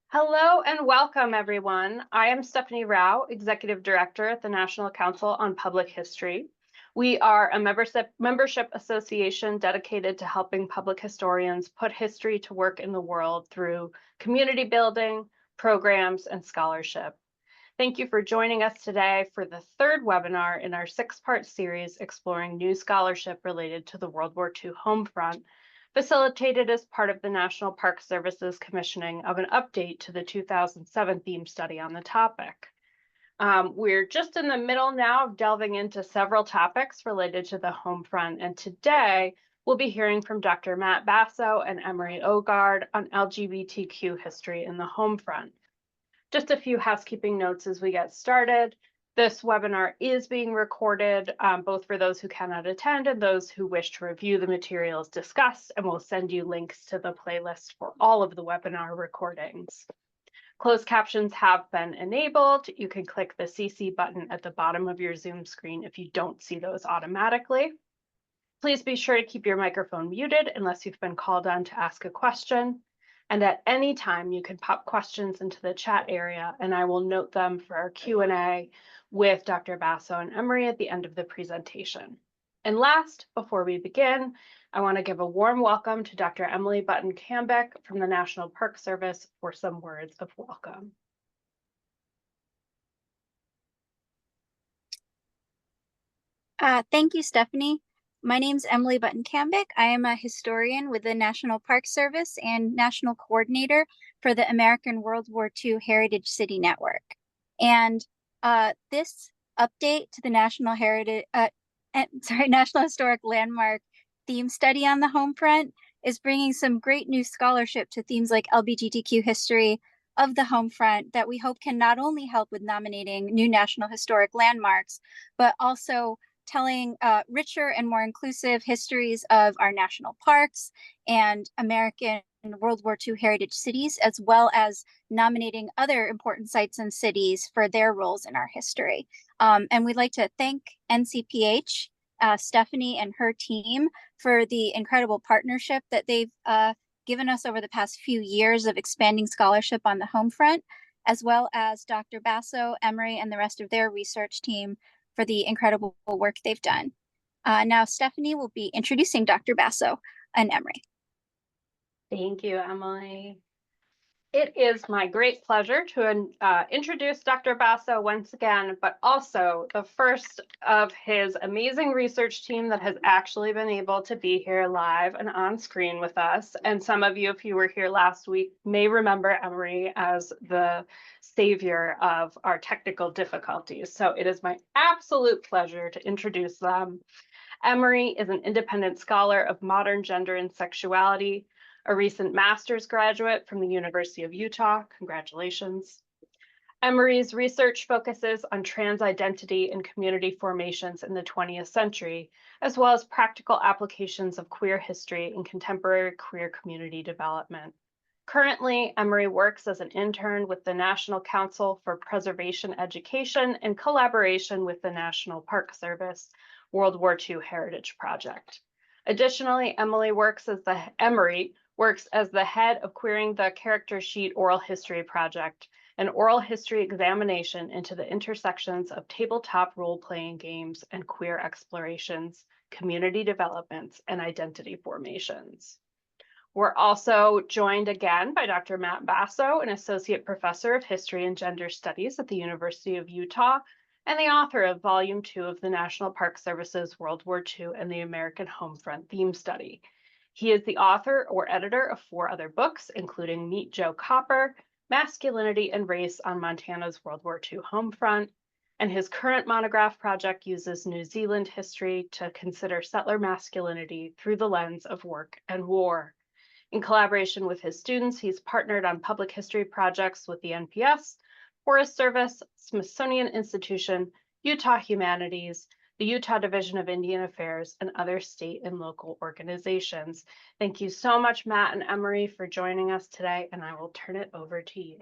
Hello and welcome, everyone. I am Stephanie Rao, Executive Director at the National Council on Public History. We are a membership association dedicated to helping public historians put history to work in the world through community building, programs, and scholarship. Thank you for joining us today for the third webinar in our six-part series exploring new scholarship related to the World War II home front, facilitated as part of the National Park Service's commissioning of an update to the 2007 theme study on the topic. We're just in the middle now of delving into several topics related to the home front, and today we'll be hearing from Dr. Matt Basso and Emory Ogaard on LGBTQ history in the home front. Just a few housekeeping notes as we get started. This webinar is being recorded, both for those who cannot attend and those who wish to review the materials discussed, and we'll send you links to the playlist for all of the webinar recordings. Closed captions have been enabled. You can click the CC button at the bottom of your Zoom screen if you don't see those automatically. Please be sure to keep your microphone muted unless you've been called on to ask a question. And at any time, you can pop questions into the chat area, and I will note them for our Q&A with Dr. Basso and Emory at the end of the presentation. And last, before we begin, I want to give a warm welcome to Dr. Emily Button-Cambick from the National Park Service for some words of welcome. Thank you, Stephanie. My name is Emily Button-Cambick. I am a historian with the National Park Service and National Coordinator for the American World War II Heritage City Network. And this update to the National Historic Landmark theme study on the home front is bringing some great new scholarship to themes like LGBTQ history of the home front that we hope can not only help with nominating new National Historic Landmarks, but also telling richer and more inclusive histories of our national parks and American World War II heritage cities, as well as nominating other important sites and cities for their roles in our history. And we'd like to thank NCPH, Stephanie and her team for the incredible partnership that they've given us over the past few years of expanding scholarship on the home front, as well as Dr. Basso, Emory, and the rest of their research team for the incredible work they've done. Now, Stephanie will be introducing Dr. Basso and Emory. Thank you, Emily. It is my great pleasure to introduce Dr. Basso once again, but also the first of his amazing research team that has actually been able to be here live and on screen with us. And some of you, if you were here last week, may remember Emory as the savior of our technical difficulties. So it is my absolute pleasure to introduce them. Emory is an independent scholar of modern gender and sexuality, a recent master's graduate from the University of Utah. Congratulations. Emory's research focuses on trans identity and community formations in the 20th century, as well as practical applications of queer history in contemporary queer community development. Currently, Emory works as an intern with the National Council for Preservation Education in collaboration with the National Park Service World War II Heritage Project. Additionally, Emory works as the head of Queering the Character Sheet Oral History Project, an oral history examination into the intersections of tabletop role-playing games and queer explorations, community developments, and identity formations. We're also joined again by Dr. Matt Basso, an associate professor of history and gender studies at the University of Utah, and the author of Volume 2 of the National Park Service's World War II and the American Homefront theme study. He is the author or editor of 4 other books, including Meet Joe Copper, Masculinity and Race on Montana's World War II Homefront, and his current monograph project uses New Zealand history to consider settler masculinity through the lens of work and war. In collaboration with his students, he's partnered on public history projects with the NPS, Forest Service, Smithsonian Institution, Utah Humanities, the Utah Division of Indian Affairs, and other state and local organizations. Thank you so much, Matt and Emory, for joining us today, and I will turn it over to you.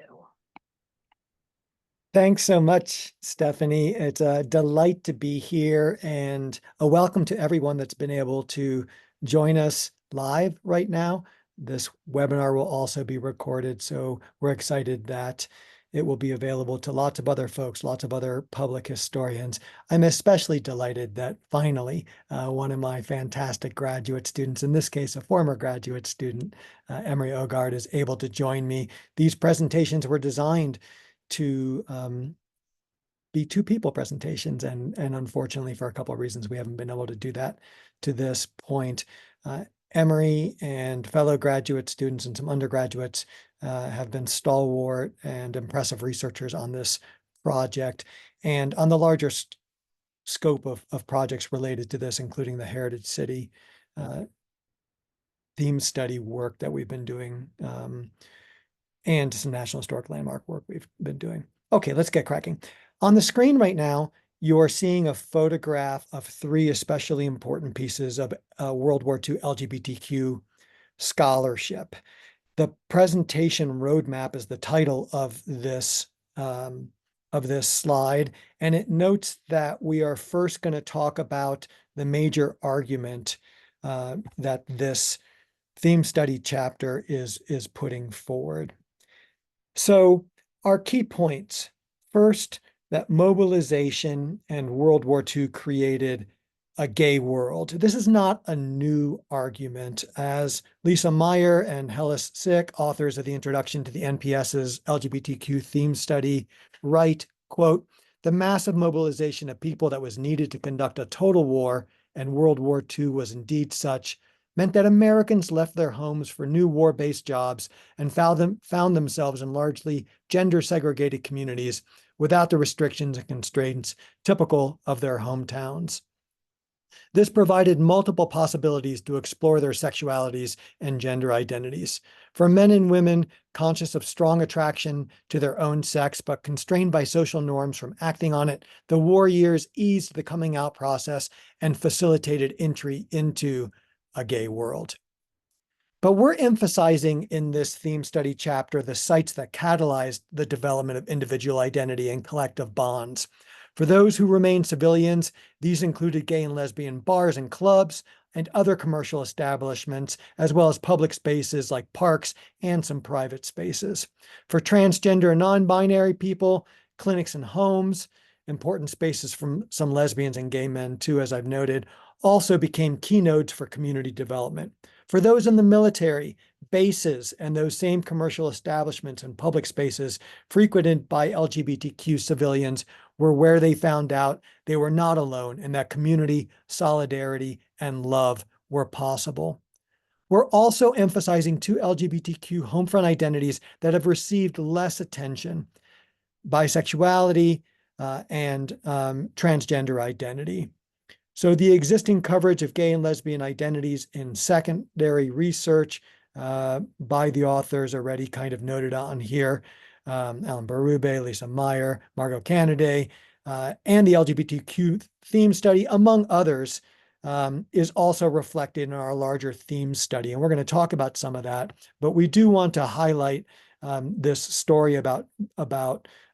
Thanks so much, Stephanie. It's a delight to be here, and a welcome to everyone that's been able to join us live right now. This webinar will also be recorded, so we're excited that it will be available to lots of other folks, lots of other public historians. I'm especially delighted that finally one of my fantastic graduate students, in this case, a former graduate student, Emory Ogaard, is able to join me. These presentations were designed to be two people presentations, and unfortunately, for a couple of reasons, we haven't been able to do that to this point. Emory and fellow graduate students and some undergraduates have been stalwart and impressive researchers on this project and on the larger scope of projects related to this, including the Heritage City theme study work that we've been doing, and some National Historic Landmark work we've been doing. Okay, let's get cracking. On the screen right now, you're seeing a photograph of three especially important pieces of World War II LGBTQ scholarship. The presentation roadmap is the title of this slide, and it notes that we are first going to talk about the major argument that this theme study chapter is putting forward. So our key points: first, that mobilization and World War II created a gay world. This is not a new argument. As Lisa Meyer and Hellis Sick, authors of the introduction to the NPS's LGBTQ theme study, write, quote, "The massive mobilization of people that was needed to conduct a total war, and World War II was indeed such, meant that Americans left their homes for new war-based jobs and found themselves in largely gender-segregated communities without the restrictions and constraints typical of their hometowns. This provided multiple possibilities to explore their sexualities and gender identities. For men and women conscious of strong attraction to their own sex, but constrained by social norms from acting on it, the war years eased the coming out process and facilitated entry into a gay world." But we're emphasizing in this theme study chapter the sites that catalyzed the development of individual identity and collective bonds. For those who remained civilians, these included gay and lesbian bars and clubs and other commercial establishments, as well as public spaces like parks and some private spaces. For transgender and non-binary people, clinics and homes, important spaces from some lesbians and gay men too, as I've noted, also became keynotes for community development. For those in the military, bases and those same commercial establishments and public spaces frequented by LGBTQ civilians were where they found out they were not alone and that community, solidarity, and love were possible. We're also emphasizing two LGBTQ homefront identities that have received less attention: bisexuality and transgender identity. So the existing coverage of gay and lesbian identities in secondary research by the authors already kind of noted on here, Alan Berube, Lisa Meyer, Margot Canaday, and the LGBTQ theme study, among others, is also reflected in our larger theme study. And we're going to talk about some of that, but we do want to highlight this story about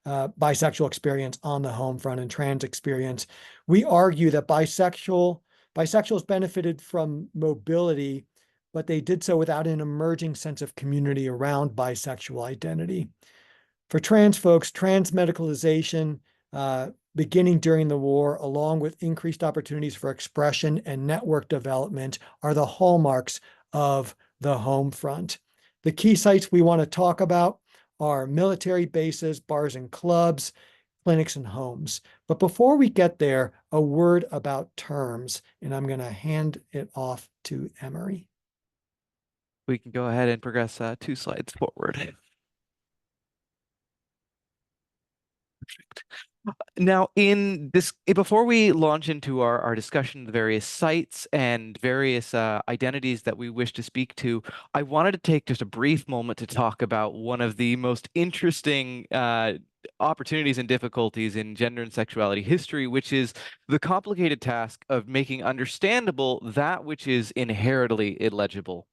bisexual experience on the home front and trans experience. We argue that bisexuals benefited from mobility, but they did so without an emerging sense of community around bisexual identity. For trans folks, trans medicalization beginning during the war, along with increased opportunities for expression and network development, are the hallmarks of the home front. The key sites we want to talk about are military bases, bars and clubs, clinics and homes. But before we get there, a word about terms, and I'm going to hand it off to Emory. We can go ahead and progress 2 slides forward. Perfect. Now, before we launch into our discussion of the various sites and various identities that we wish to speak to, I wanted to take just a brief moment to talk about one of the most interesting opportunities and difficulties in gender and sexuality history, which is the complicated task of making understandable that which is inherently illegible.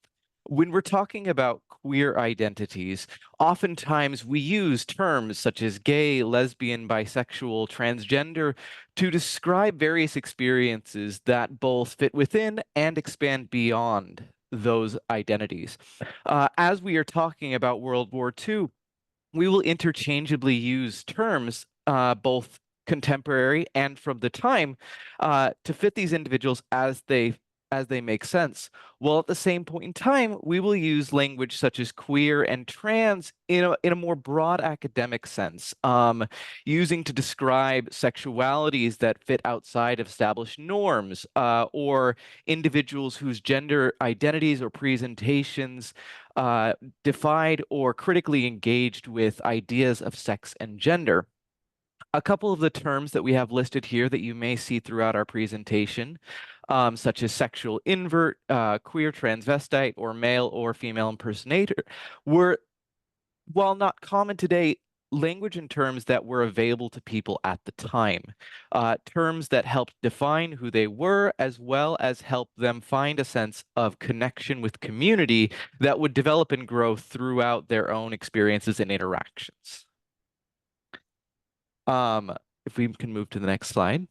When we're talking about queer identities, oftentimes we use terms such as gay, lesbian, bisexual, transgender to describe various experiences that both fit within and expand beyond those identities. As we are talking about World War II, we will interchangeably use terms, both contemporary and from the time, to fit these individuals as they make sense. While at the same point in time, we will use language such as queer and trans in a more broad academic sense, using to describe sexualities that fit outside of established norms, or individuals whose gender identities or presentations defied or critically engaged with ideas of sex and gender. A couple of the terms that we have listed here that you may see throughout our presentation, such as sexual invert, queer transvestite, or male or female impersonator, were, while not common today, language and terms that were available to people at the time. Terms that helped define who they were, as well as help them find a sense of connection with community that would develop and grow throughout their own experiences and interactions. If we can move to the next slide.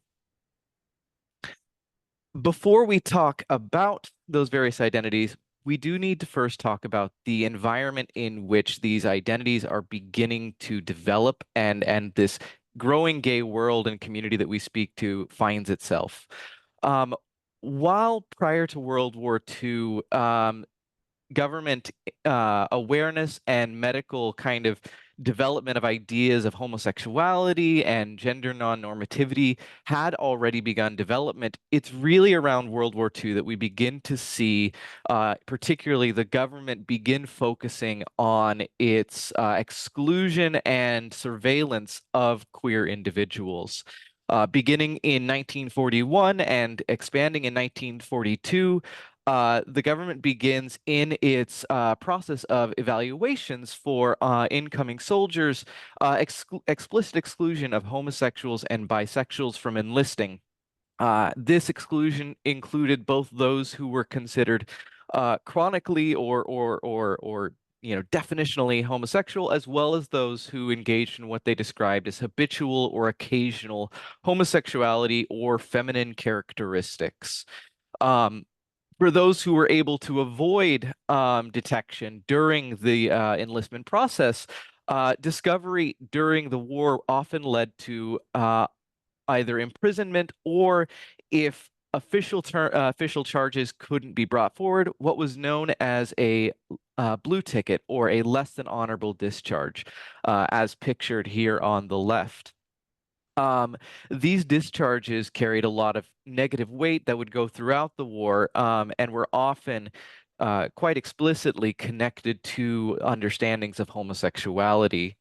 Before we talk about those various identities, we do need to first talk about the environment in which these identities are beginning to develop and this growing gay world and community that we speak to finds itself. While prior to World War II, government awareness and medical kind of development of ideas of homosexuality and gender non-normativity had already begun development. It's really around World War II that we begin to see, particularly the government begin focusing on its exclusion and surveillance of queer individuals. Beginning in 1941 and expanding in 1942, the government begins in its process of evaluations for incoming soldiers, explicit exclusion of homosexuals and bisexuals from enlisting. This exclusion included both those who were considered chronically or definitionally homosexual, as well as those who engaged in what they described as habitual or occasional homosexuality or feminine characteristics. For those who were able to avoid detection during the enlistment process, discovery during the war often led to either imprisonment, or if official charges couldn't be brought forward, what was known as a blue ticket or a less than honorable discharge, as pictured here on the left. These discharges carried a lot of negative weight that would go throughout the war, and were often quite explicitly connected to understandings of homosexuality.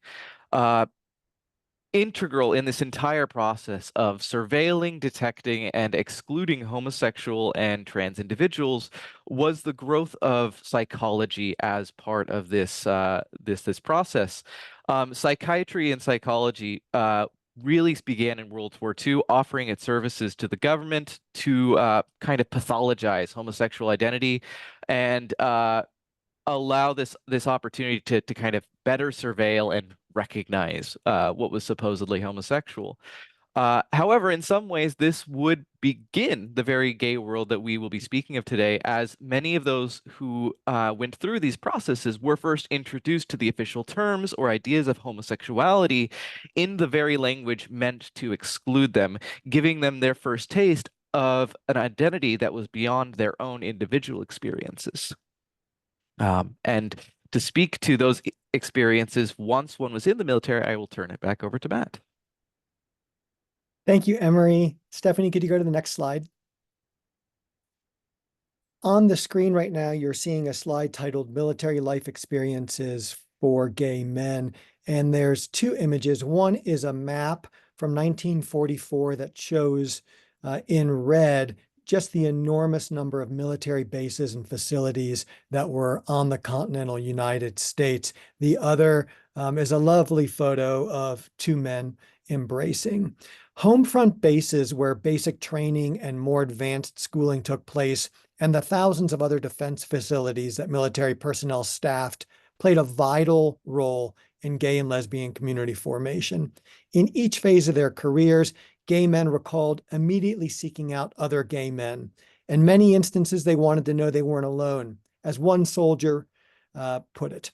Integral in this entire process of surveilling, detecting, and excluding homosexual and trans individuals was the growth of psychology as part of this process. Psychiatry and psychology really began in World War II, offering its services to the government to kind of pathologize homosexual identity and allow this opportunity to kind of better surveil and recognize what was supposedly homosexual. However, in some ways, this would begin the very gay world that we will be speaking of today, as many of those who went through these processes were first introduced to the official terms or ideas of homosexuality in the very language meant to exclude them, giving them their first taste of an identity that was beyond their own individual experiences. And to speak to those experiences once one was in the military, I will turn it back over to Matt. Thank you, Emory. Stephanie, could you go to the next slide? On the screen right now, you're seeing a slide titled Military Life Experiences for Gay Men. And there's two images. One is a map from 1944 that shows in red just the enormous number of military bases and facilities that were on the continental United States. The other is a lovely photo of two men embracing. Homefront bases where basic training and more advanced schooling took place, and the thousands of other defense facilities that military personnel staffed, played a vital role in gay and lesbian community formation. In each phase of their careers, gay men recalled immediately seeking out other gay men. In many instances, they wanted to know they weren't alone. As one soldier put it,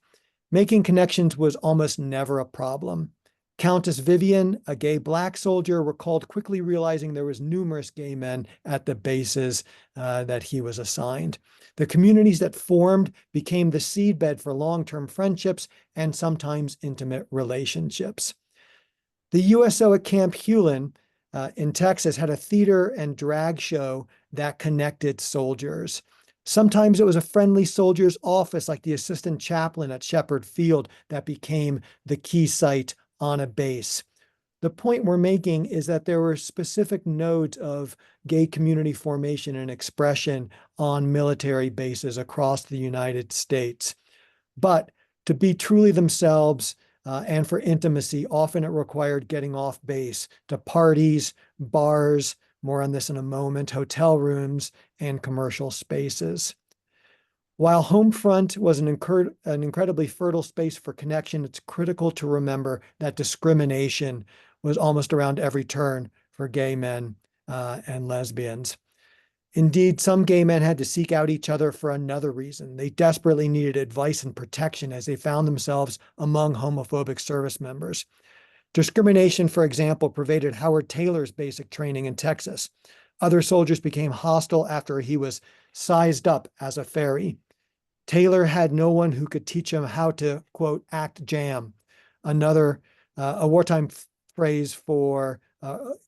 making connections was almost never a problem. Countess Vivian, a gay Black soldier, recalled quickly realizing there was numerous gay men at the bases that he was assigned. The communities that formed became the seedbed for long-term friendships and sometimes intimate relationships. The USO at Camp Hewlin in Texas had a theater and drag show that connected soldiers. Sometimes it was a friendly soldier's office, like the assistant chaplain at Shepherd Field, that became the key site on a base. The point we're making is that there were specific nodes of gay community formation and expression on military bases across the United States. But to be truly themselves and for intimacy, often it required getting off base to parties, bars, more on this in a moment, hotel rooms, and commercial spaces. While home front was an incredibly fertile space for connection, it's critical to remember that discrimination was almost around every turn for gay men and lesbians. Indeed, some gay men had to seek out each other for another reason. They desperately needed advice and protection as they found themselves among homophobic service members. Discrimination, for example, pervaded Howard Taylor's basic training in Texas. Other soldiers became hostile after he was sized up as a fairy. Taylor had no one who could teach him how to, quote, act jam, a wartime phrase for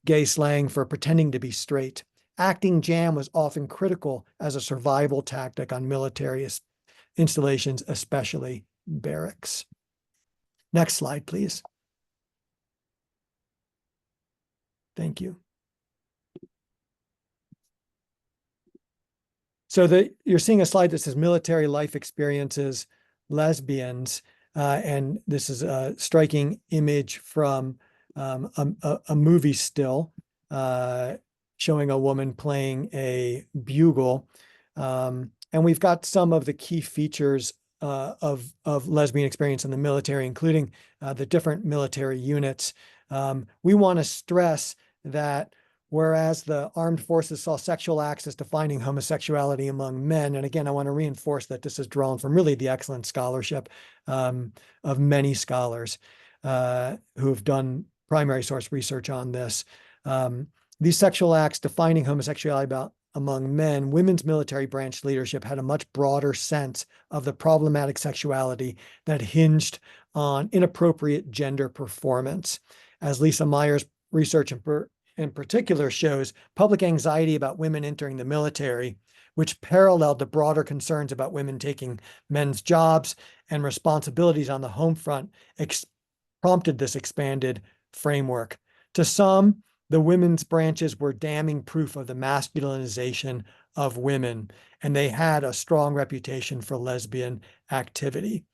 gay slang for pretending to be straight. Acting jam was often critical as a survival tactic on military installations, especially barracks. Next slide, please. Thank you. So you're seeing a slide that says military life experiences, lesbians, and this is a striking image from a movie still showing a woman playing a bugle. And we've got some of the key features of lesbian experience in the military, including the different military units. We want to stress that whereas the armed forces saw sexual acts as defining homosexuality among men, and again, I want to reinforce that this is drawn from really the excellent scholarship of many scholars who have done primary source research on this. These sexual acts defining homosexuality among men, women's military branch leadership had a much broader sense of the problematic sexuality that hinged on inappropriate gender performance. As Lisa Meyer's research in particular shows, public anxiety about women entering the military, which paralleled the broader concerns about women taking men's jobs and responsibilities on the home front, prompted this expanded framework. To some, the women's branches were damning proof of the masculinization of women, and they had a strong reputation for lesbian activity.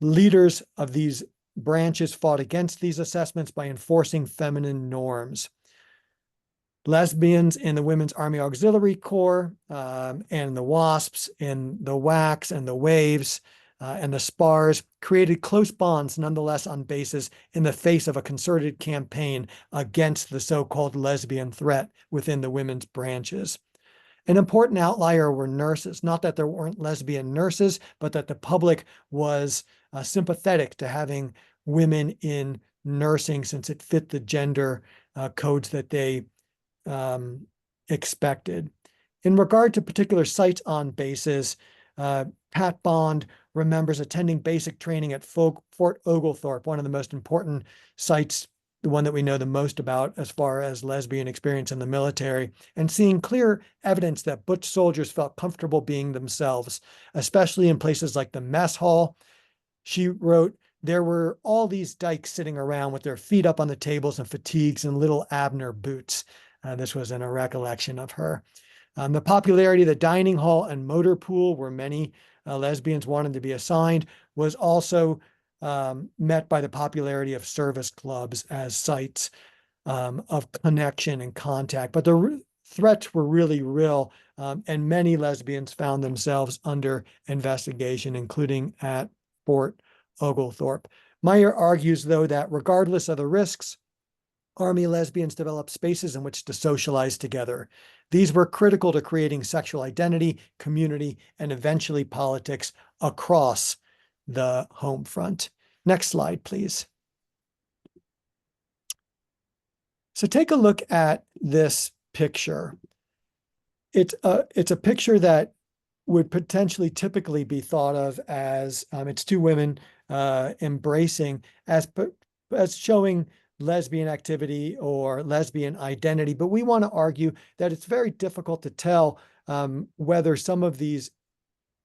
Leaders of these branches fought against these assessments by enforcing feminine norms. Lesbians in the Women's Army Auxiliary Corps and the WASPs, in the WACs and the WAVES and the SPARs created close bonds nonetheless on bases in the face of a concerted campaign against the so-called lesbian threat within the women's branches. An important outlier were nurses, not that there weren't lesbian nurses, but that the public was sympathetic to having women in nursing since it fit the gender codes that they expected. In regard to particular sites on bases, Pat Bond remembers attending basic training at Fort Oglethorpe, one of the most important sites, the one that we know the most about as far as lesbian experience in the military, and seeing clear evidence that butch soldiers felt comfortable being themselves, especially in places like the mess hall. She wrote, "There were all these dykes sitting around with their feet up on the tables and fatigues and little Abner boots." This was in a recollection of her. The popularity of the dining hall and motor pool, where many lesbians wanted to be assigned, was also met by the popularity of service clubs as sites of connection and contact. But the threats were really real, and many lesbians found themselves under investigation, including at Fort Oglethorpe. Meyer argues, though, that regardless of the risks, Army lesbians developed spaces in which to socialize together. These were critical to creating sexual identity, community, and eventually politics across the home front. Next slide, please. So take a look at this picture. It's a picture that would potentially typically be thought of as it's two women embracing as showing lesbian activity or lesbian identity. But we want to argue that it's very difficult to tell whether some of these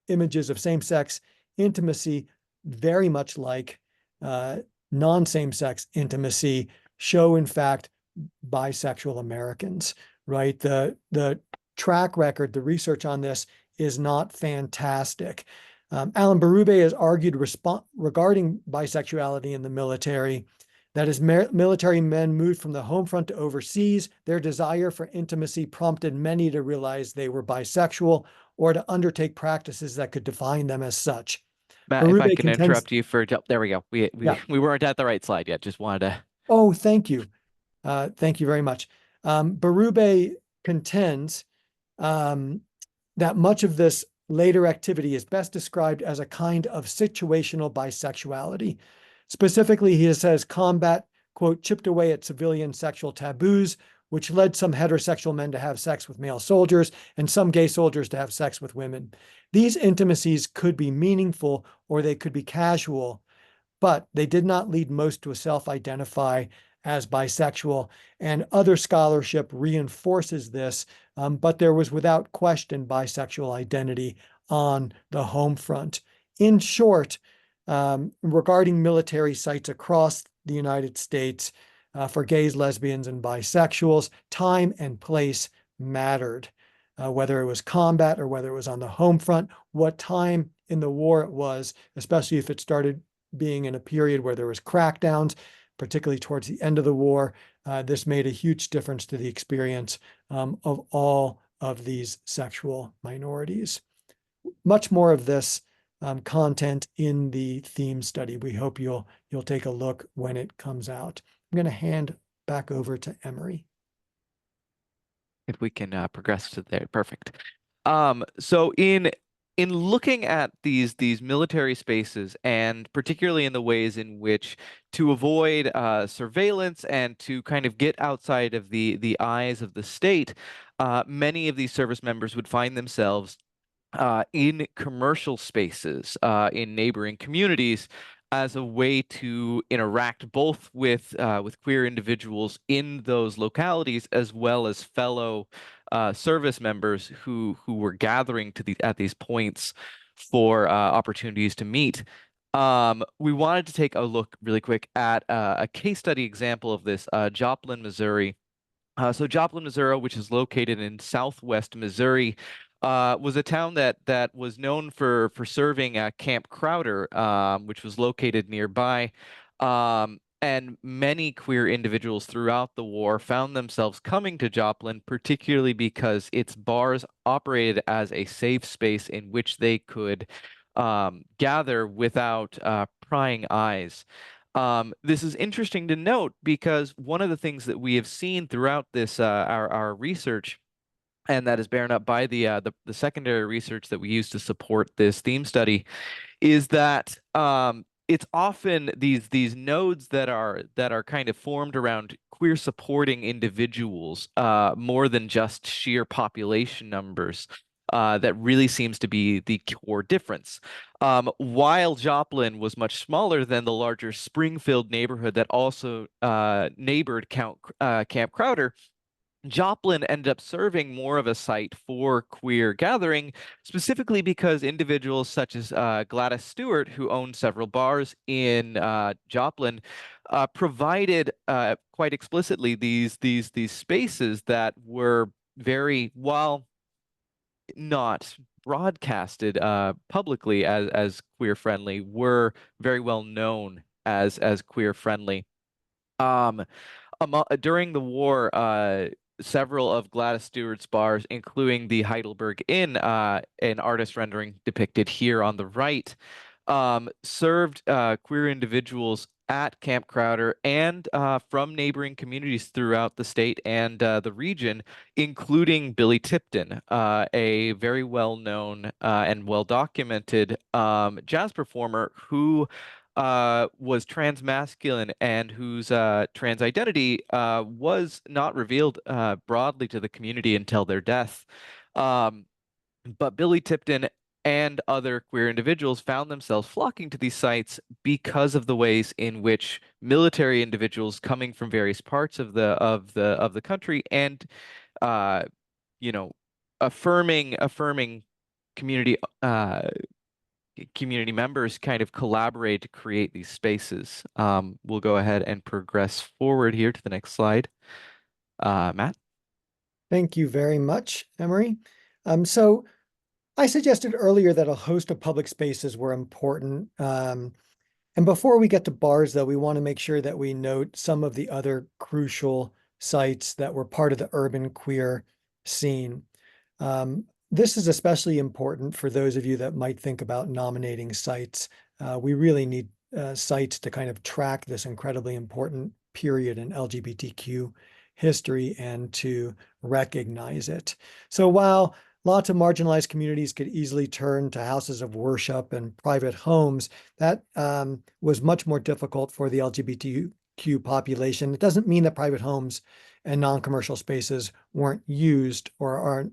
images of same-sex intimacy, very much like non-same-sex intimacy, show in fact bisexual Americans, right? The track record, the research on this is not fantastic. Alan Berube has argued regarding bisexuality in the military that as military men moved from the home front to overseas, their desire for intimacy prompted many to realize they were bisexual or to undertake practices that could define them as such. Matt, if I can interrupt you for, there we go. We weren't at the right slide yet. Just wanted to. Oh, thank you. Thank you very much. Berube contends that much of this later activity is best described as a kind of situational bisexuality. Specifically, he says combat, quote, chipped away at civilian sexual taboos, which led some heterosexual men to have sex with male soldiers and some gay soldiers to have sex with women. These intimacies could be meaningful or they could be casual, but they did not lead most to self-identify as bisexual, and other scholarship reinforces this, but there was without question bisexual identity on the home front. In short, regarding military sites across the United States, for gays, lesbians, and bisexuals, time and place mattered, whether it was combat or whether it was on the home front, what time in the war it was, especially if it started being in a period where there was crackdowns, particularly towards the end of the war. This made a huge difference to the experience of all of these sexual minorities. Much more of this content in the theme study. We hope you'll take a look when it comes out. I'm going to hand back over to Emory. If we can progress to there, perfect. So in looking at these military spaces, and particularly in the ways in which to avoid surveillance and to kind of get outside of the eyes of the state, many of these service members would find themselves in commercial spaces in neighboring communities as a way to interact both with queer individuals in those localities as well as fellow service members who were gathering at these points for opportunities to meet. We wanted to take a look really quick at a case study example of this, Joplin, Missouri. So Joplin, Missouri, which is located in southwest Missouri, was a town that was known for serving Camp Crowder, which was located nearby. And many queer individuals throughout the war found themselves coming to Joplin, particularly because its bars operated as a safe space in which they could gather without prying eyes. This is interesting to note because one of the things that we have seen throughout this our research, and that is borne up by the secondary research that we use to support this theme study, is that it's often these nodes that are kind of formed around queer supporting individuals more than just sheer population numbers. That really seems to be the core difference. While Joplin was much smaller than the larger Springfield neighborhood that also neighbored Camp Crowder, Joplin ended up serving more of a site for queer gathering, specifically because individuals such as Gladys Stewart, who owned several bars in Joplin, provided quite explicitly these spaces that were very, while not broadcasted publicly as queer friendly, were very well known as queer friendly. During the war, several of Gladys Stewart's bars, including the Heidelberg Inn, an artist rendering depicted here on the right, served queer individuals at Camp Crowder and from neighboring communities throughout the state and the region, including Billy Tipton, a very well-known and well-documented jazz performer who was transmasculine and whose trans identity was not revealed broadly to the community until their death. But Billy Tipton and other queer individuals found themselves flocking to these sites because of the ways in which military individuals coming from various parts of the country and you know, affirming community community members kind of collaborate to create these spaces. We'll go ahead and progress forward here to the next slide. Matt? Thank you very much, Emory. So I suggested earlier that a host of public spaces were important. And before we get to bars, though, we want to make sure that we note some of the other crucial sites that were part of the urban queer scene. This is especially important for those of you that might think about nominating sites. We really need sites to kind of track this incredibly important period in LGBTQ history and to recognize it. So while lots of marginalized communities could easily turn to houses of worship and private homes, that was much more difficult for the LGBTQ population. It doesn't mean that private homes and non-commercial spaces weren't used or aren't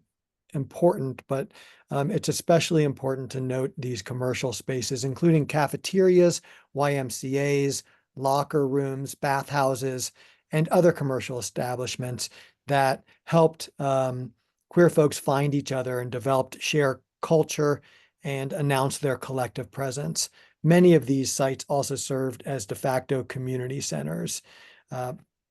important, but it's especially important to note these commercial spaces, including cafeterias, YMCAs, locker rooms, bathhouses, and other commercial establishments that helped queer folks find each other and developed share culture and announce their collective presence. Many of these sites also served as de facto community centers.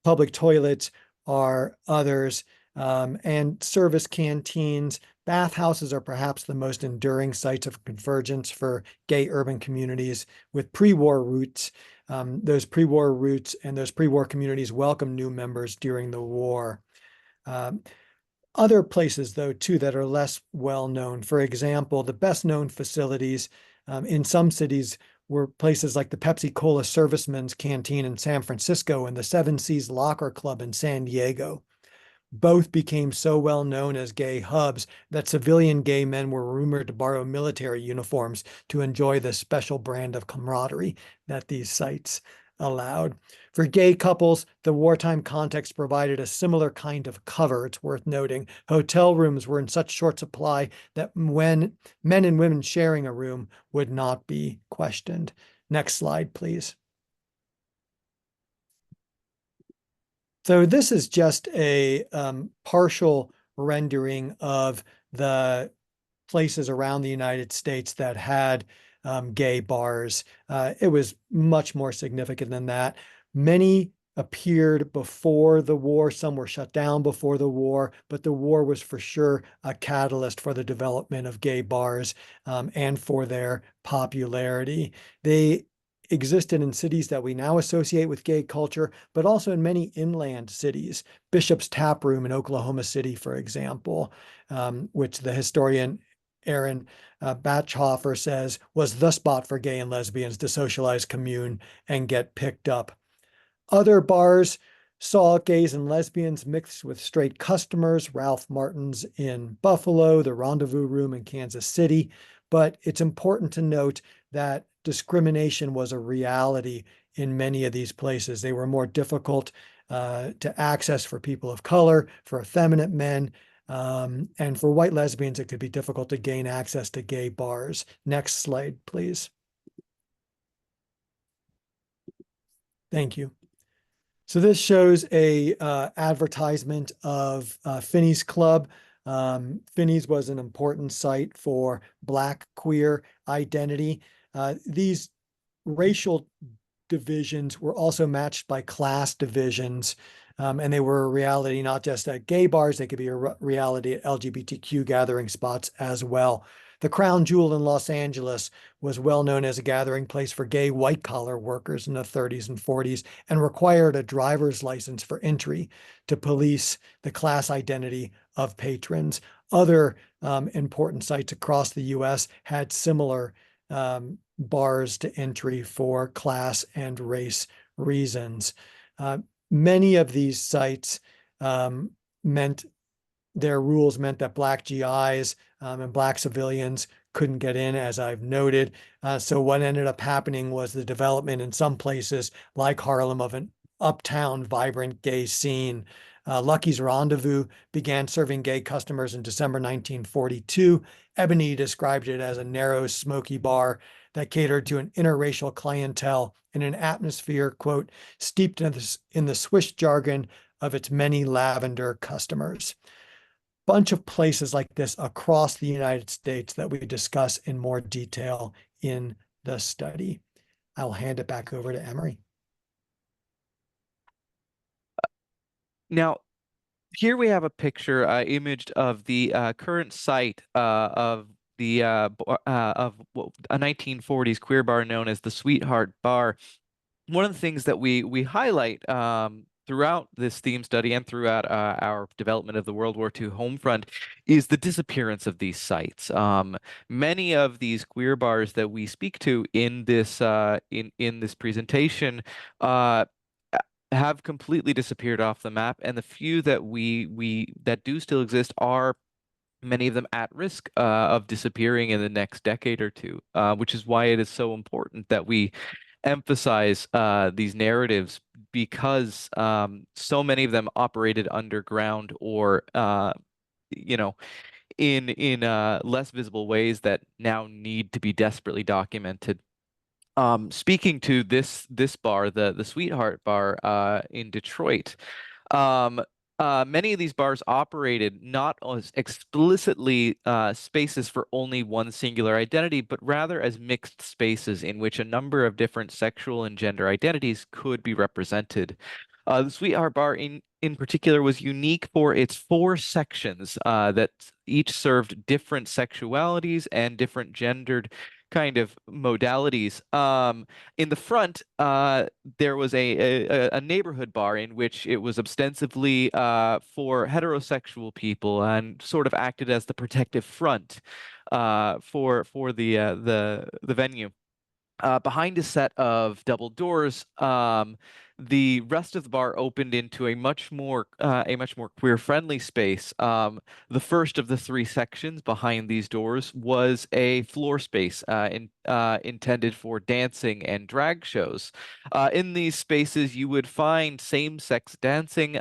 Public toilets are others, and service canteens. Bathhouses are perhaps the most enduring sites of convergence for gay urban communities with pre-war roots. Those pre-war roots and those pre-war communities welcomed new members during the war. Other places, though, too, that are less well known. For example, the best known facilities in some cities were places like the Pepsi Cola Servicemen's Canteen in San Francisco and the Seven Seas Locker Club in San Diego. Both became so well known as gay hubs that civilian gay men were rumored to borrow military uniforms to enjoy the special brand of camaraderie that these sites allowed. For gay couples, the wartime context provided a similar kind of cover, it's worth noting. Hotel rooms were in such short supply that when men and women sharing a room would not be questioned. Next slide, please. So this is just a partial rendering of the places around the United States that had gay bars. It was much more significant than that. Many appeared before the war. Some were shut down before the war, but the war was for sure a catalyst for the development of gay bars and for their popularity. They existed in cities that we now associate with gay culture, but also in many inland cities. Bishop's Tap Room in Oklahoma City, for example, which the historian Aaron Batchhofer says was the spot for gay and lesbians to socialize, commune, and get picked up. Other bars saw gays and lesbians mixed with straight customers, Ralph Martin's in Buffalo, the Rendezvous Room in Kansas City. But it's important to note that discrimination was a reality in many of these places. They were more difficult to access for people of color, for effeminate men, and for white lesbians, it could be difficult to gain access to gay bars. Next slide, please. Thank you. So this shows a advertisement of Finney's Club. Finney's was an important site for Black queer identity. These racial divisions were also matched by class divisions, and they were a reality not just at gay bars, they could be a reality at LGBTQ gathering spots as well. The Crown Jewel in Los Angeles was well known as a gathering place for gay white-collar workers in the 30s and 40s and required a driver's license for entry to police the class identity of patrons. Other important sites across the U.S. had similar bars to entry for class and race reasons. Many of these sites meant their rules meant that Black GIs and Black civilians couldn't get in, as I've noted. So what ended up happening was the development in some places like Harlem of an uptown, vibrant gay scene. Lucky's Rendezvous began serving gay customers in December 1942. Ebony described it as a narrow, smoky bar that catered to an interracial clientele in an atmosphere, quote, steeped in the Swiss jargon of its many lavender customers. Bunch of places like this across the United States that we discuss in more detail in the study. I'll hand it back over to Emory. Now, here we have a picture imaged of the current site of the of a 1940s queer bar known as the Sweetheart Bar. One of the things that we highlight throughout this theme study and throughout our development of the World War II home front is the disappearance of these sites. Many of these queer bars that we speak to in this in this presentation have completely disappeared off the map, and the few that that do still exist are many of them at risk of disappearing in the next decade or two, which is why it is so important that we emphasize these narratives, because so many of them operated underground or you know, in less visible ways that now need to be desperately documented. Speaking to this bar, the Sweetheart Bar in Detroit, many of these bars operated not as explicitly spaces for only one singular identity, but rather as mixed spaces in which a number of different sexual and gender identities could be represented. The Sweetheart Bar in particular was unique for its 4 sections that each served different sexualities and different gendered kind of modalities. In the front, there was a neighborhood bar in which it was ostensibly for heterosexual people and sort of acted as the protective front for the venue. Behind a set of double doors, the rest of the bar opened into a much more queer-friendly space. The first of the 3 sections behind these doors was a floor space intended for dancing and drag shows. In these spaces, you would find same-sex dancing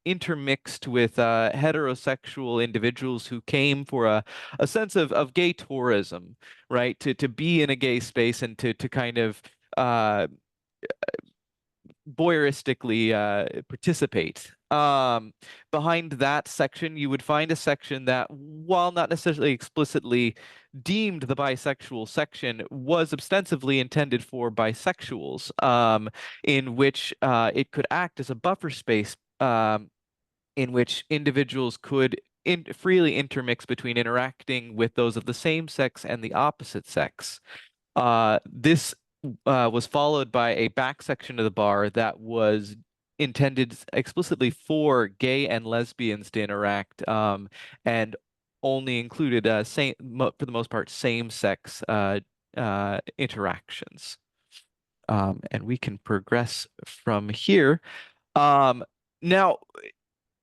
intermixed with heterosexual individuals who came for a sense of gay tourism, right? To be in a gay space and to kind of voyeuristically participate. Behind that section, you would find a section that, while not necessarily explicitly deemed the bisexual section, was ostensibly intended for bisexuals, in which it could act as a buffer space in which individuals could freely intermix between interacting with those of the same sex and the opposite sex. This was followed by a back section of the bar that was intended explicitly for gay and lesbians to interact, and only included for the most part same-sex interactions. And we can progress from here. Now,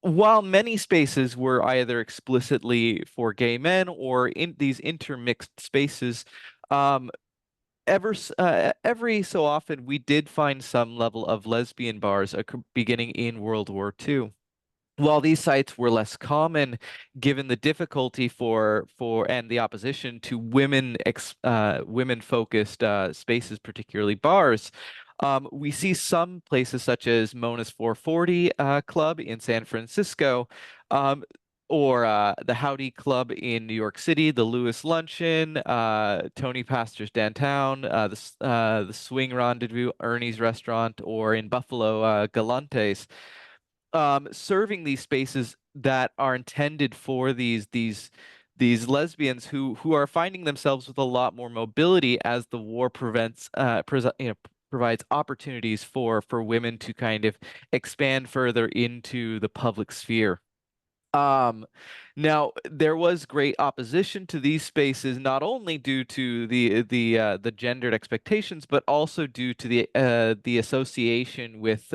while many spaces were either explicitly for gay men or in these intermixed spaces, every so often we did find some level of lesbian bars beginning in World War II. While these sites were less common, given the difficulty and the opposition to women-focused spaces, particularly bars, we see some places such as Mona's 440 Club in San Francisco, or the Howdy Club in New York City, the Lewis Luncheon, Tony Pastor's Downtown, the Swing Rendezvous, Ernie's Restaurant, or in Buffalo, Galante's. Serving these spaces that are intended for these lesbians who are finding themselves with a lot more mobility as the war provides opportunities for women to kind of expand further into the public sphere. Now there was great opposition to these spaces, not only due to the gendered expectations, but also due to the association with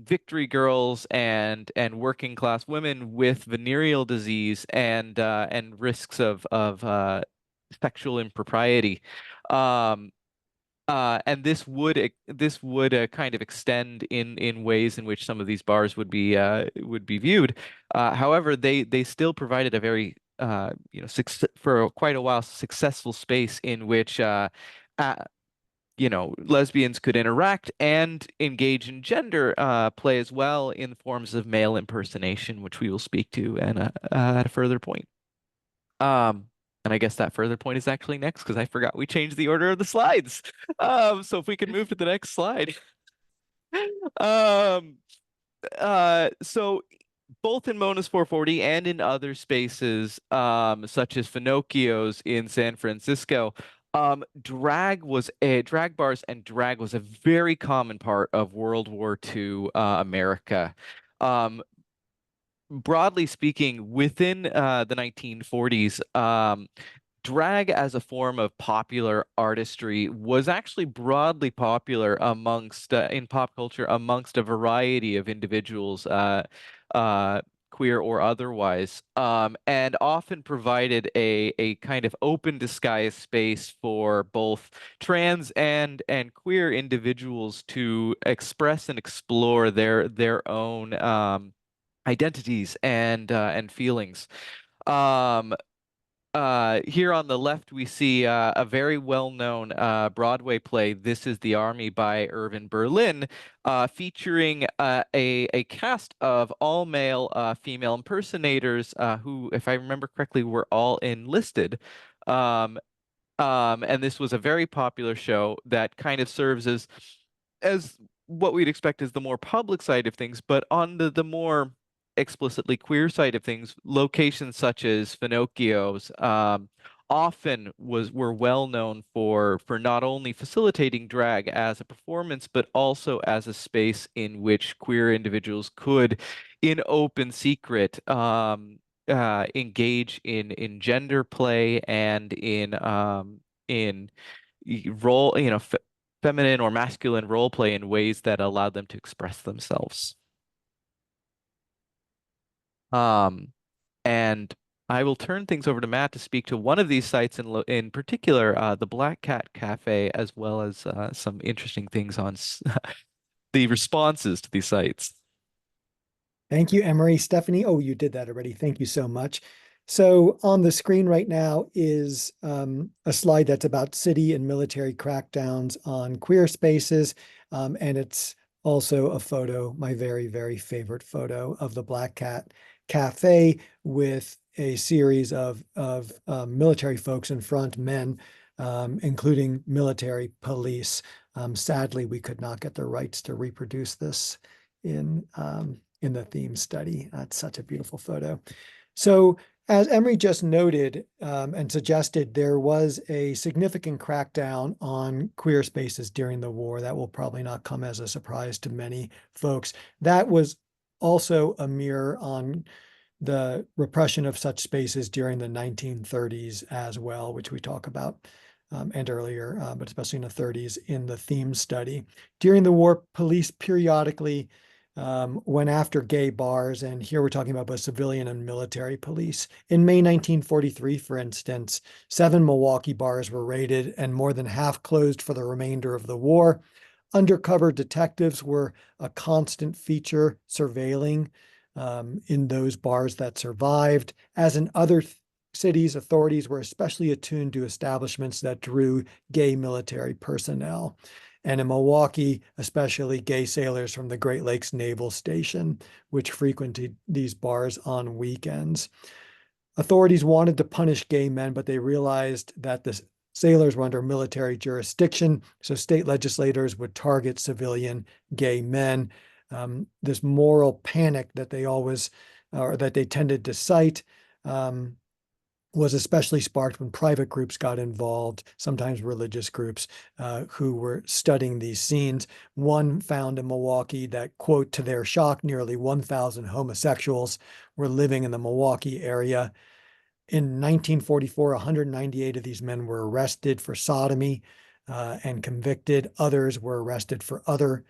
victory girls and working class women with venereal disease and risks of sexual impropriety. And this would kind of extend in ways in which some of these bars would be viewed. However, they still provided a very for quite a while successful space in which lesbians could interact and engage in gender play as well in forms of male impersonation, which we will speak to and at a further point. And I guess that further point is actually next because I forgot we changed the order of the slides. So if we can move to the next slide. So both in Mona's 440 and in other spaces, such as Finocchio's in San Francisco, drag bars and drag was a very common part of World War II America. Broadly speaking, within the 1940s, drag as a form of popular artistry was actually broadly popular amongst in pop culture amongst a variety of individuals, queer or otherwise, and often provided a kind of open disguise space for both trans and queer individuals to express and explore their own identities and feelings. Here on the left, we see a very well-known Broadway play, This Is the Army by Irving Berlin, featuring a cast of all-male female impersonators who, if I remember correctly, were all enlisted. And this was a very popular show that kind of serves as what we'd expect is the more public side of things, but on the more explicitly queer side of things, locations such as Finocchio's often were well known for not only facilitating drag as a performance, but also as a space in which queer individuals could, in open secret, engage in gender play and in role, feminine or masculine role play in ways that allowed them to express themselves. And I will turn things over to Matt to speak to one of these sites in particular, the Black Cat Cafe, as well as some interesting things on the responses to these sites. Thank you, Emory. Stephanie, oh, you did that already. Thank you so much. So on the screen right now is a slide that's about city and military crackdowns on queer spaces. And it's also a photo, my very, very favorite photo of the Black Cat Cafe with a series of military folks in front, men, including military police. Sadly, we could not get the rights to reproduce this in the theme study. It's such a beautiful photo. So as Emory just noted and suggested, there was a significant crackdown on queer spaces during the war. That will probably not come as a surprise to many folks. That was also a mirror on the repression of such spaces during the 1930s as well, which we talk about and earlier, but especially in the 30s in the theme study. During the war, police periodically went after gay bars, and here we're talking about both civilian and military police. In May 1943, for instance, 7 Milwaukee bars were raided and more than half closed for the remainder of the war. Undercover detectives were a constant feature surveilling in those bars that survived. As in other cities, authorities were especially attuned to establishments that drew gay military personnel. And in Milwaukee, especially gay sailors from the Great Lakes Naval Station, which frequented these bars on weekends. Authorities wanted to punish gay men, but they realized that the sailors were under military jurisdiction, so state legislators would target civilian gay men. This moral panic that they always, or that they tended to cite, was especially sparked when private groups got involved, sometimes religious groups, who were studying these scenes. One found in Milwaukee that, quote, to their shock, nearly 1,000 homosexuals were living in the Milwaukee area. In 1944, 198 of these men were arrested for sodomy and convicted. Others were arrested for other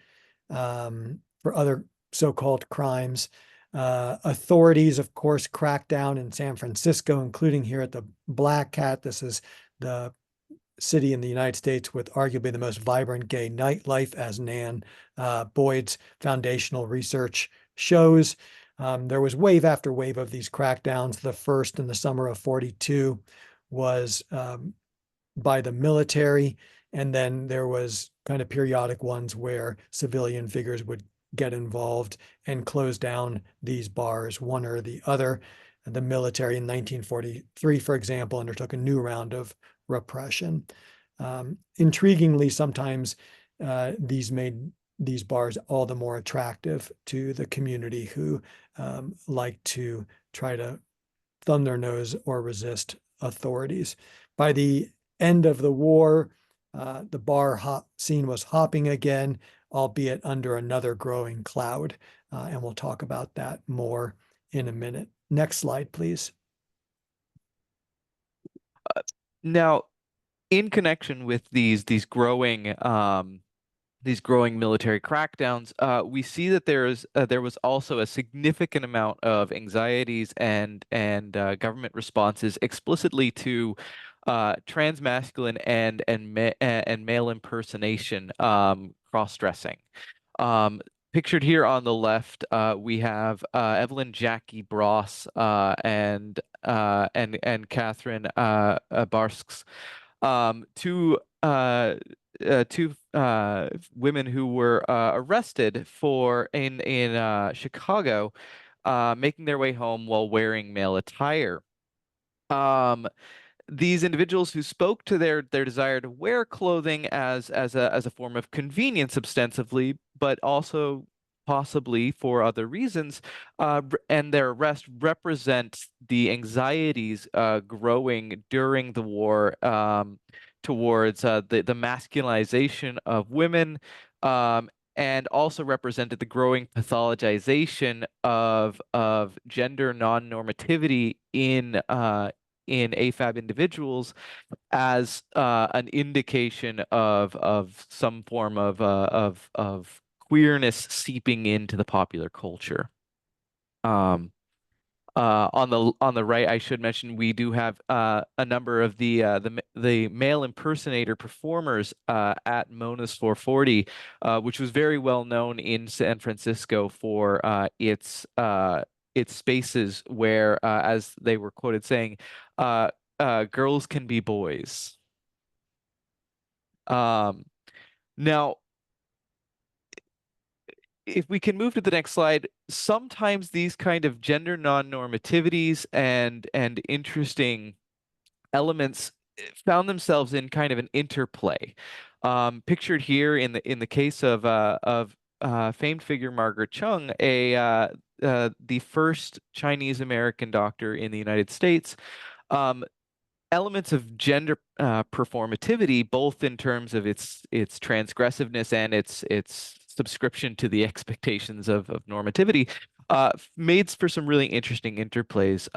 so-called crimes. Authorities, of course, cracked down in San Francisco, including here at the Black Cat. This is the city in the United States with arguably the most vibrant gay nightlife, as Nan Boyd's foundational research shows. There was wave after wave of these crackdowns. The first in the summer of 42 was by the military, and then there was kind of periodic ones where civilian figures would get involved and close down these bars, one or the other. The military in 1943, for example, undertook a new round of repression. Intriguingly, sometimes these made these bars all the more attractive to the community who like to try to thumb their nose or resist authorities. By the end of the war, the bar scene was hopping again, albeit under another growing cloud. And we'll talk about that more in a minute. Next slide, please. Now, in connection with these growing military crackdowns, we see that there was also a significant amount of anxieties and government responses explicitly to transmasculine and male impersonation, cross-dressing. Pictured here on the left, we have Evelyn Jackie Bross and Catherine Barsks, two women who were arrested in Chicago, making their way home while wearing male attire. These individuals who spoke to their desire to wear clothing as a form of convenience ostensibly, but also possibly for other reasons, and their arrest represent the anxieties growing during the war towards the masculinization of women, and also represented the growing pathologization of gender non-normativity in AFAB individuals as an indication of some form of queerness seeping into the popular culture. On the right, I should mention we do have a number of the male impersonator performers at Mona's 440, which was very well known in San Francisco for its spaces where, as they were quoted saying, girls can be boys. Now, if we can move to the next slide, sometimes these kind of gender non-normativities and interesting elements found themselves in kind of an interplay. Pictured here in the case of famed figure Margaret Chung, the first Chinese American doctor in the United States. Elements of gender performativity, both in terms of its transgressiveness and its subscription to the expectations of normativity, made for some really interesting interplays.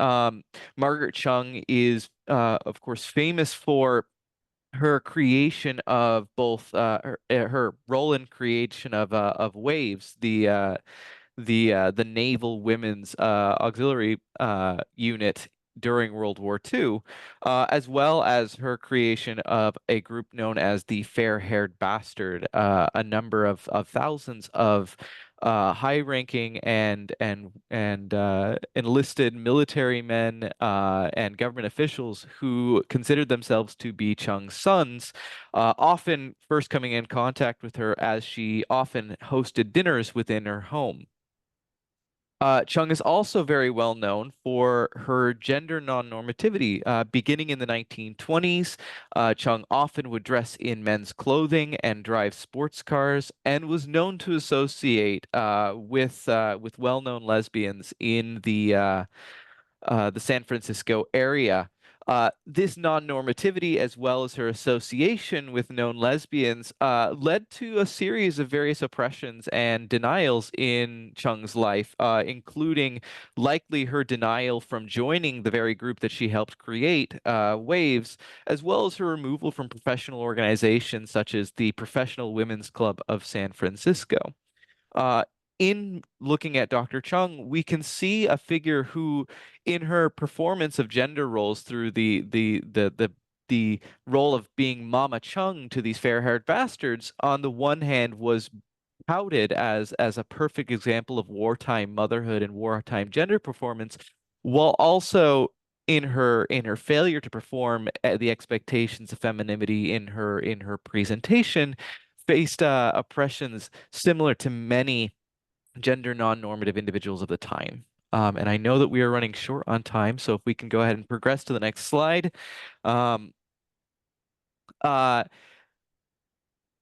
Margaret Chung is, of course, famous for her creation of both her role in creation of WAVES, the Naval Women's Auxiliary Unit during World War II, as well as her creation of a group known as the Fair-Haired Bastard, a number of thousands of high-ranking and enlisted military men and government officials who considered themselves to be Chung's sons, often first coming in contact with her as she often hosted dinners within her home. Chung is also very well known for her gender non-normativity. Beginning in the 1920s, Chung often would dress in men's clothing and drive sports cars, and was known to associate with well-known lesbians in the San Francisco area. This non-normativity, as well as her association with known lesbians, led to a series of various oppressions and denials in Chung's life, including likely her denial from joining the very group that she helped create, WAVES, as well as her removal from professional organizations such as the Professional Women's Club of San Francisco. Uh, in looking at Dr. Chung, we can see a figure who, in her performance of gender roles through the role of being Mama Chung to these fair-haired bastards, on the one hand was touted as a perfect example of wartime motherhood and wartime gender performance, while also in her failure to perform the expectations of femininity in her presentation, faced oppressions similar to many gender non-normative individuals of the time. And I know that we are running short on time, so if we can go ahead and progress to the next slide. Um,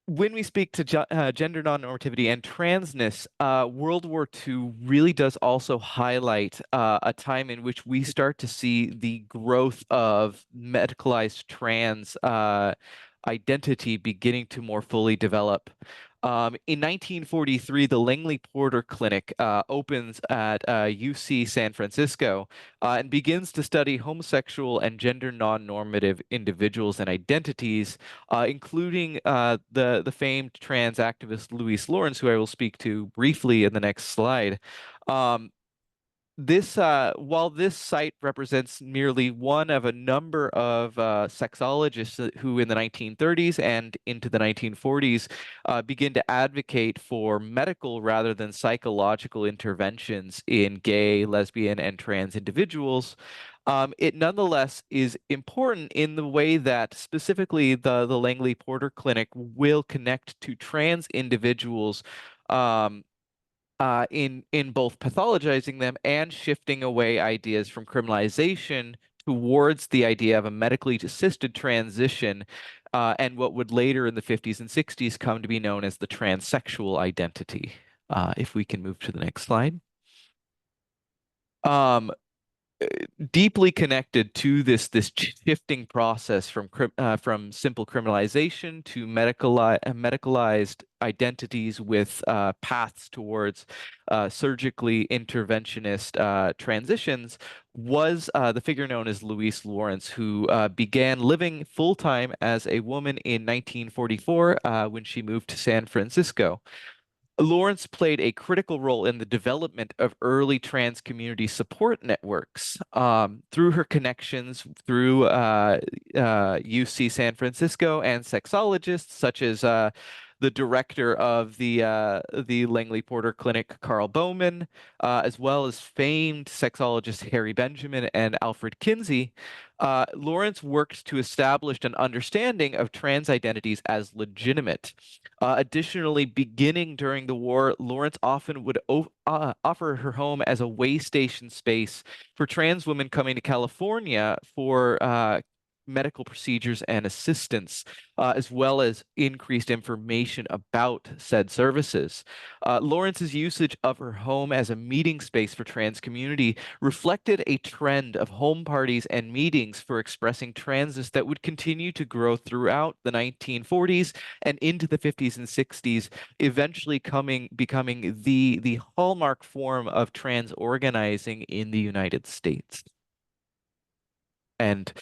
when we speak to gender non-normativity and transness, World War II really does also highlight a time in which we start to see the growth of medicalized trans identity beginning to more fully develop. In 1943, the Langley Porter Clinic opens at UC San Francisco and begins to study homosexual and gender non-normative individuals and identities, including the famed trans activist Louise Lawrence, who I will speak to briefly in the next slide. While this site represents merely one of a number of sexologists who in the 1930s and into the 1940s begin to advocate for medical rather than psychological interventions in gay, lesbian, and trans individuals, it nonetheless is important in the way that specifically the Langley Porter Clinic will connect to trans individuals in both pathologizing them and shifting away ideas from criminalization towards the idea of a medically assisted transition, and what would later in the 50s and 60s come to be known as the transsexual identity. If we can move to the next slide. Deeply connected to this shifting process from simple criminalization to medicalized identities with paths towards surgically interventionist transitions was the figure known as Louise Lawrence, who began living full-time as a woman in 1944 when she moved to San Francisco. Lawrence played a critical role in the development of early trans community support networks through her connections through UC San Francisco and sexologists such as the director of the Langley Porter Clinic, Carl Bowman, as well as famed sexologists Harry Benjamin and Alfred Kinsey. Lawrence worked to establish an understanding of trans identities as legitimate. Additionally, beginning during the war, Lawrence often would offer her home as a way station space for trans women coming to California for medical procedures and assistance, as well as increased information about said services. Lawrence's usage of her home as a meeting space for trans community reflected a trend of home parties and meetings for expressing transness that would continue to grow throughout the 1940s and into the 50s and 60s, eventually becoming the hallmark form of trans organizing in the United States. And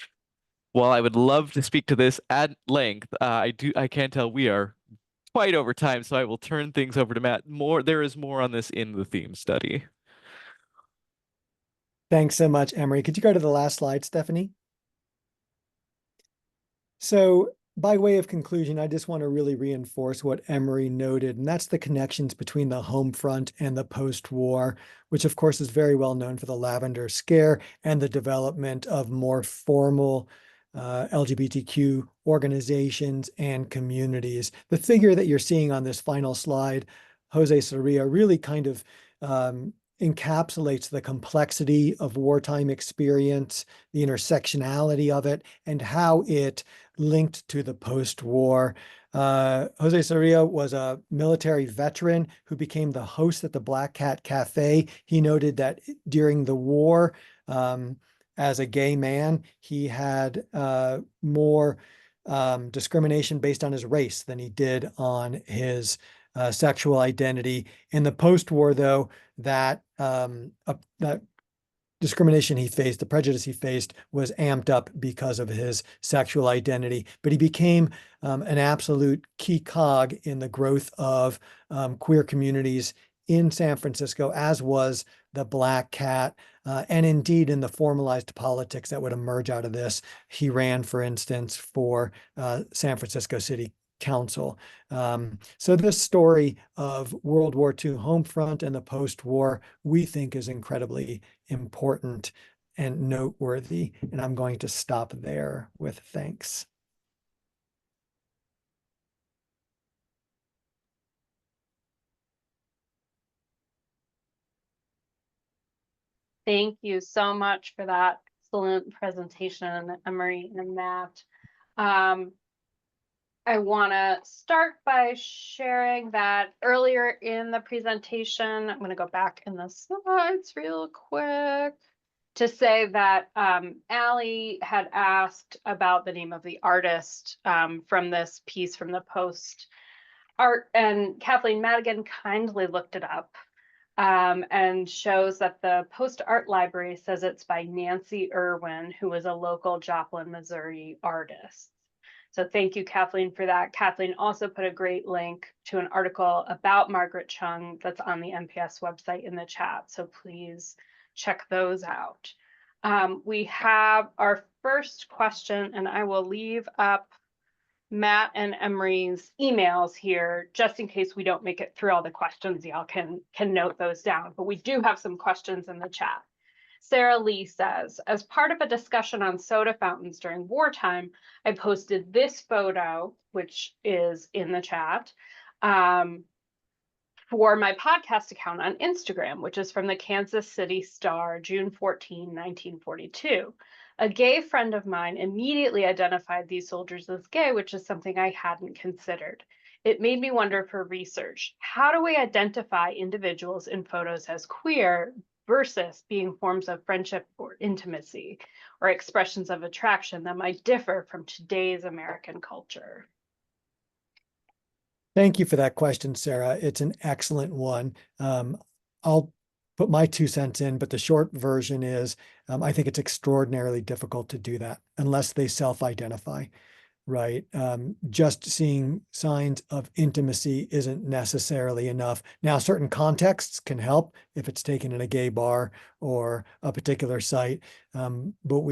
while I would love to speak to this at length, I can tell we are quite over time, so I will turn things over to Matt. There is more on this in the theme study. Thanks so much, Emory. Could you go to the last slide, Stephanie? So by way of conclusion, I just want to really reinforce what Emory noted, and that's the connections between the home front and the post-war, which of course is very well known for the Lavender Scare and the development of more formal LGBTQ organizations and communities. The figure that you're seeing on this final slide, Jose Sarria, really kind of encapsulates the complexity of wartime experience, the intersectionality of it, and how it linked to the post-war. Jose Sarria was a military veteran who became the host at the Black Cat Cafe. He noted that during the war, as a gay man, he had more discrimination based on his race than he did on his sexual identity. In the post-war, though, that discrimination he faced, the prejudice he faced, was amped up because of his sexual identity. But he became an absolute key cog in the growth of queer communities in San Francisco, as was the Black Cat, and indeed in the formalized politics that would emerge out of this. He ran, for instance, for San Francisco City Council. So this story of World War II home front and the post-war, we think, is incredibly important and noteworthy. And I'm going to stop there with thanks. Thank you so much for that excellent presentation, Emory and Matt. I want to start by sharing that earlier in the presentation, I'm going to go back in the slides real quick to say that Allie had asked about the name of the artist from this piece from the Post Art, and Kathleen Madigan kindly looked it up and shows that the Post Art Library says it's by Nancy Irwin, who was a local Joplin, Missouri artist. So thank you, Kathleen, for that. Kathleen also put a great link to an article about Margaret Chung that's on the NPS website in the chat. So please check those out. We have our first question, and I will leave up Matt and Emory's emails here, just in case we don't make it through all the questions. Y'all can note those down, but we do have some questions in the chat. Sarah Lee says, as part of a discussion on soda fountains during wartime, I posted this photo, which is in the chat, for my podcast account on Instagram, which is from the Kansas City Star, June 14, 1942. A gay friend of mine immediately identified these soldiers as gay, which is something I hadn't considered. It made me wonder for research, how do we identify individuals in photos as queer versus being forms of friendship or intimacy or expressions of attraction that might differ from today's American culture? Thank you for that question, Sarah. It's an excellent one. I'll put my 2 cents in, but the short version is I think it's extraordinarily difficult to do that unless they self-identify, right? Just seeing signs of intimacy isn't necessarily enough. Now, certain contexts can help if it's taken in a gay bar or a particular site, but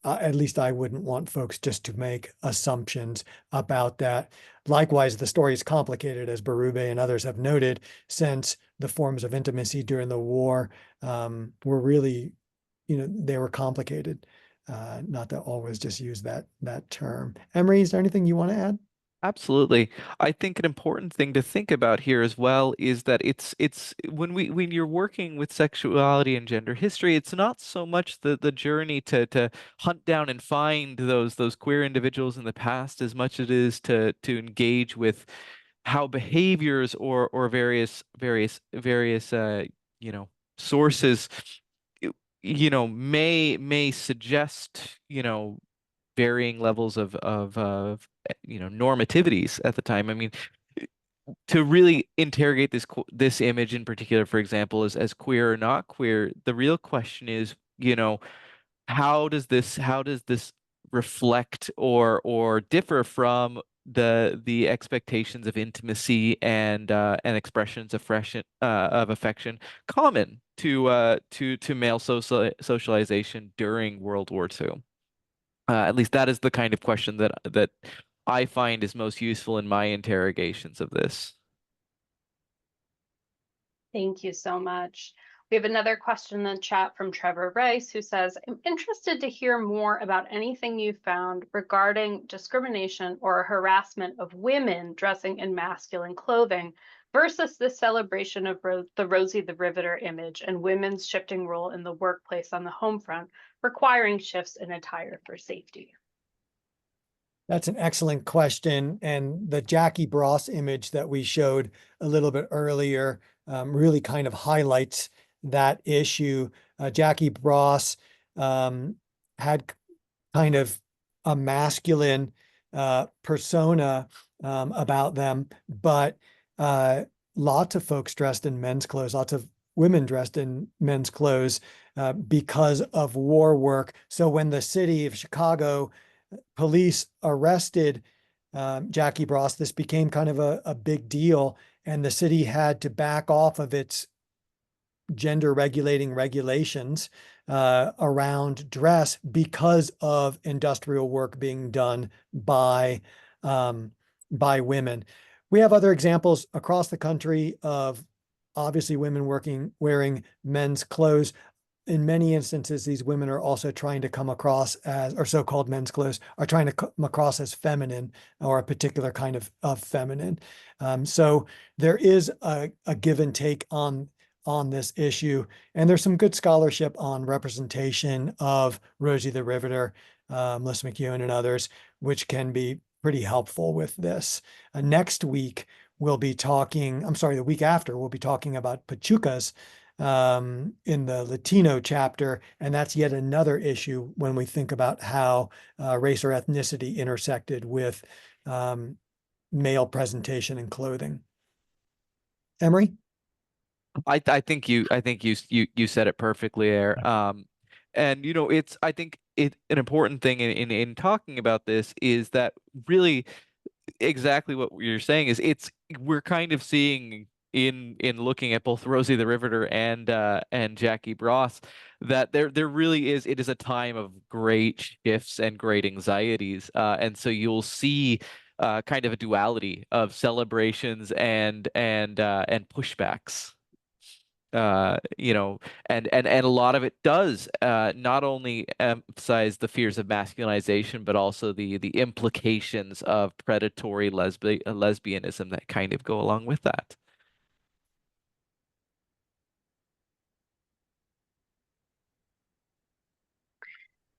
at least I wouldn't want folks just to make assumptions about that. Likewise, the story is complicated, as Berube and others have noted, since the forms of intimacy during the war were really, they were complicated. Not to always just use that term. Emory, is there anything you want to add? Absolutely. I think an important thing to think about here as well is that it's when you're working with sexuality and gender history, it's not so much the journey to hunt down and find those queer individuals in the past as much as it is to engage with how behaviors or various sources may suggest varying levels of normativities at the time. I mean, to really interrogate this image in particular, for example, as queer or not queer, the real question is, how does this reflect or differ from the expectations of intimacy and expressions of affection common to male socialization during World War II? At least that is the kind of question that I find is most useful in my interrogations of this. Thank you so much. We have another question in the chat from Trevor Rice, who says, I'm interested to hear more about anything you found regarding discrimination or harassment of women dressing in masculine clothing versus the celebration of the Rosie the Riveter image and women's shifting role in the workplace on the home front, requiring shifts in attire for safety. That's an excellent question. And the Jackie Bross image that we showed a little bit earlier really kind of highlights that issue. Jackie Bross had kind of a masculine persona about them, but lots of folks dressed in men's clothes, lots of women dressed in men's clothes because of war work. So when the city of Chicago police arrested Jackie Bross, this became kind of a big deal, and the city had to back off of its gender regulating regulations around dress because of industrial work being done by women. We have other examples across the country of obviously women wearing men's clothes. In many instances, these women are also trying to come across as, or so-called men's clothes are trying to come across as feminine or a particular kind of feminine. So there is a give and take on this issue. And there's some good scholarship on representation of Rosie the Riveter, Melissa McEwen and others, which can be pretty helpful with this. Next week, the week after, we'll be talking about Pachucas in the Latino chapter. And that's yet another issue when we think about how race or ethnicity intersected with male presentation and clothing. Emory? I think you said it perfectly there. And I think an important thing in talking about this is that really exactly what you're saying is we're kind of seeing in looking at both Rosie the Riveter and Jackie Bross that there really is, it is a time of great shifts and great anxieties, and so you'll see kind of a duality of celebrations and pushbacks. And a lot of it does not only emphasize the fears of masculinization, but also the implications of predatory lesbianism that kind of go along with that.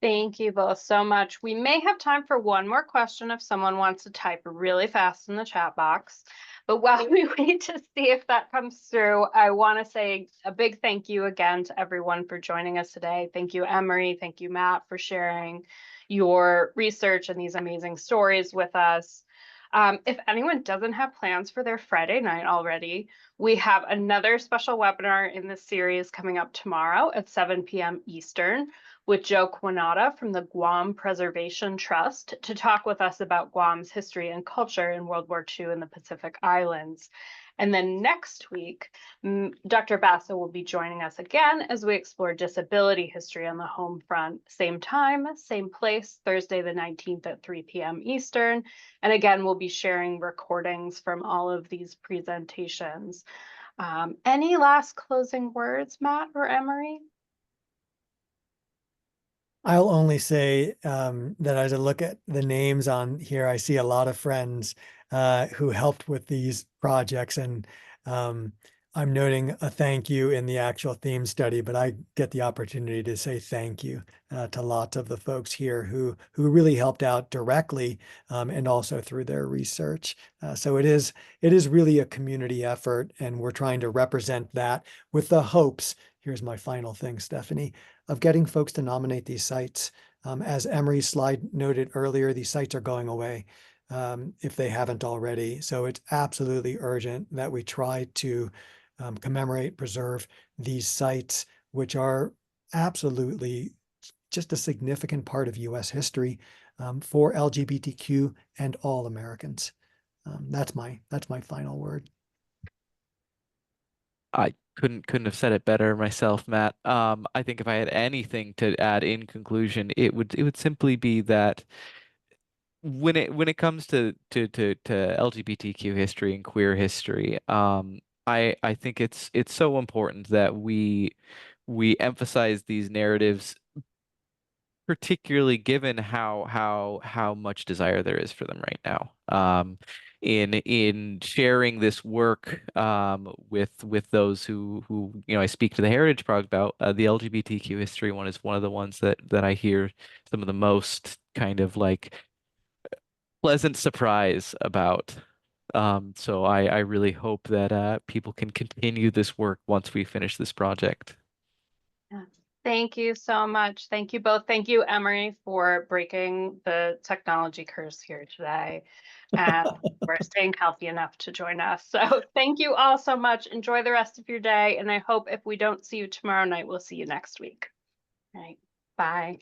Thank you both so much. We may have time for one more question if someone wants to type really fast in the chat box. But while we wait to see if that comes through, I want to say a big thank you again to everyone for joining us today. Thank you, Emory. Thank you, Matt, for sharing your research and these amazing stories with us. If anyone doesn't have plans for their Friday night already, we have another special webinar in this series coming up tomorrow at 7 p.m. Eastern with Joe Quinata from the Guam Preservation Trust to talk with us about Guam's history and culture in World War II in the Pacific Islands. And then next week, Dr. Basso will be joining us again as we explore disability history on the home front. Same time, same place, Thursday the 19th at 3 p.m. Eastern. And again, we'll be sharing recordings from all of these presentations. Any last closing words, Matt or Emory? I'll only say that as I look at the names on here, I see a lot of friends who helped with these projects, and I'm noting a thank you in the actual theme study, but I get the opportunity to say thank you to lots of the folks here who really helped out directly and also through their research. So it is really a community effort, and we're trying to represent that with the hopes. Here's my final thing, Stephanie, of getting folks to nominate these sites. As Emory's slide noted earlier, these sites are going away if they haven't already. So it's absolutely urgent that we try to commemorate, preserve these sites, which are absolutely just a significant part of U.S. history for LGBTQ and all Americans. That's my final word. I couldn't have said it better myself, Matt. I think if I had anything to add in conclusion, it would simply be that when it comes to LGBTQ history and queer history, I think it's so important that we emphasize these narratives, particularly given how much desire there is for them right now. In sharing this work with those who I speak to the Heritage Project about, the LGBTQ history one is one of the ones that I hear some of the most kind of like pleasant surprise about. So I really hope that people can continue this work once we finish this project. Yeah. Thank you so much. Thank you both. Thank you, Emory, for breaking the technology curse here today and for staying healthy enough to join us. So thank you all so much. Enjoy the rest of your day. And I hope if we don't see you tomorrow night, we'll see you next week. All right. Bye.